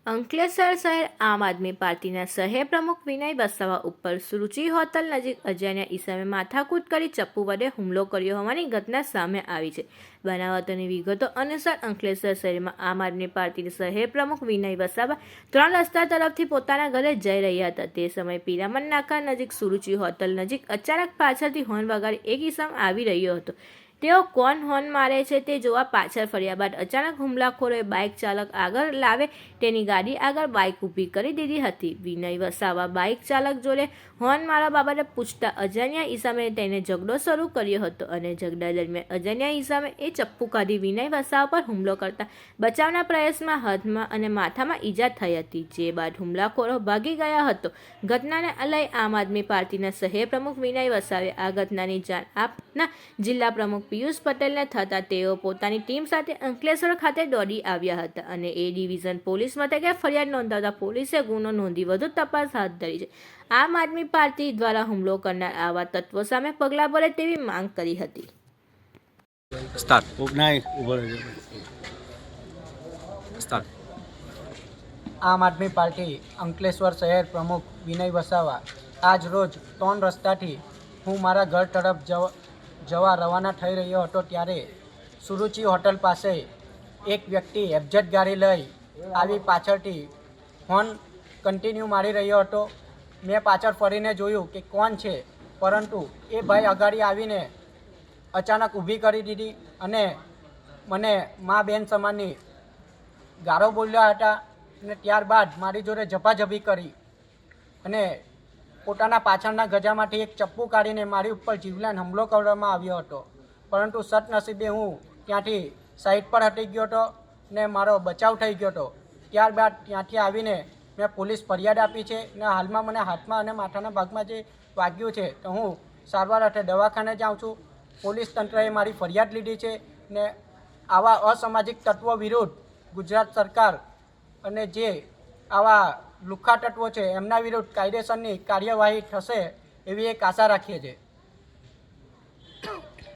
અંકલેશ્વર શહેર આમ આદમી પાર્ટીના શહેર પ્રમુખ વિનય વસાવા ઉપર સુરુચિ હોટલ નજીક અજાણ્યા ઈસમે માથાકૂટ કરી ચપ્પુ વડે હુમલો કર્યો હોવાની ઘટના સામે આવી છે। બનાવટોની વિગતો અનુસાર અંકલેશ્વર શહેરમાં આમ આદમી પાર્ટીના શહેર પ્રમુખ વિનય વસાવા 3 રસ્તા તરફથી પોતાના ઘરે જઈ રહ્યા હતા। તે સમયે પિરામણ નાકા નજીક સુરુચિ હોટલ નજીક અચાનક પાછળથી હોર્ન વગાડી એક ઈસમ આવી રહ્યો હતો। તેઓ કોણ હોર્ન મારે છે તે જોવા પાછળ ફર્યા બાદ અચાનક હુમલાખોરોએ બાઇક ચાલક આગળ લાવે તેની ગાડી આગળ બાઇક ઊભી કરી દીધી હતી। વિનય વસાવા બાઇક ચાલક જોડે હોર્ન મારવા બાબતે પૂછતા અજાણ્યા ઈસમે તેને ઝઘડો શરૂ કર્યો હતો અને ઝઘડા દરમિયાન અજાણ્યા ઈસમે ચપ્પુ કાઢી વિનય વસાવા પર હુમલો કરતા બચાવના પ્રયાસમાં હાથમાં અને માથામાં ઈજા થઈ હતી, જે બાદ હુમલાખોરો ભાગી ગયા હતો। ઘટનાને લઈ આમ આદમી પાર્ટીના શહેર પ્રમુખ વિનય વસાવે આ ઘટનાની જાણ આપના જિલ્લા પ્રમુખ પિયુષ પટેલને થતા તેઓ પોતાની ટીમ સાથે અંકલેશ્વર ખાતે દોડી આવ્યા હતા અને એ ડિવિઝન પોલીસ મથકે ફરિયાદ નોંધાવતા પોલીસે ગુનો નોંધી વધુ તપાસ હાથ ધરી છે। આમ આદમી પાર્ટી દ્વારા હુમલો કરનાર આવા તત્વો સામે પગલાં ભરે તેવી માંગ કરી હતી। આમ આદમી પાર્ટી અંકલેશ્વર શહેર પ્રમુખ વિનય વસાવા આજ રોજ 3 રસ્તાથી હું મારા ઘર તરફ જવા રવાના થઈ રહ્યો હતો ત્યારે સુરુચિ હોટલ પાસે એક વ્યક્તિ એફજેડ ગાડી લઈ આવી પાછળથી હોર્ન કન્ટિન્યુ મારી રહ્યો હતો। મેં પાછળ ફરીને જોયું કે કોણ છે, પરંતુ એ ભાઈ આગળ આવીને અચાનક ઊભી કરી દીધી અને મને મા બેન સમાનની ગાળો બોલ્યા હતા અને ત્યારબાદ મારી જોડે ઝપાઝપી કરી અને પોતાના પાછળના ગજામાંથી એક ચપ્પુ કાઢીને મારી ઉપર જીવલેણ હુમલો કરવામાં આવ્યો હતો, પરંતુ સદનસીબે હું ત્યાંથી સાઈડ પર હટી ગયો હતો ને મારો બચાવ થઈ ગયો હતો। ત્યારબાદ ત્યાંથી આવીને મેં પોલીસ ફરિયાદ આપી છે ને હાલમાં મને હાથમાં અને માથાના ભાગમાં જે વાગ્યું છે તો હું સારવાર અર્થે દવાખાને જાઉં છું। પોલીસ તંત્રએ મારી ફરિયાદ લીધી છે ને આવા અસામાજિક તત્વો વિરુદ્ધ ગુજરાત સરકાર અને જે આવા લુખ્ખા તત્વો છે એમના વિરુદ્ધ કાયદેસરની કાર્યવાહી થશે એવી એક આશા રાખીએ છીએ।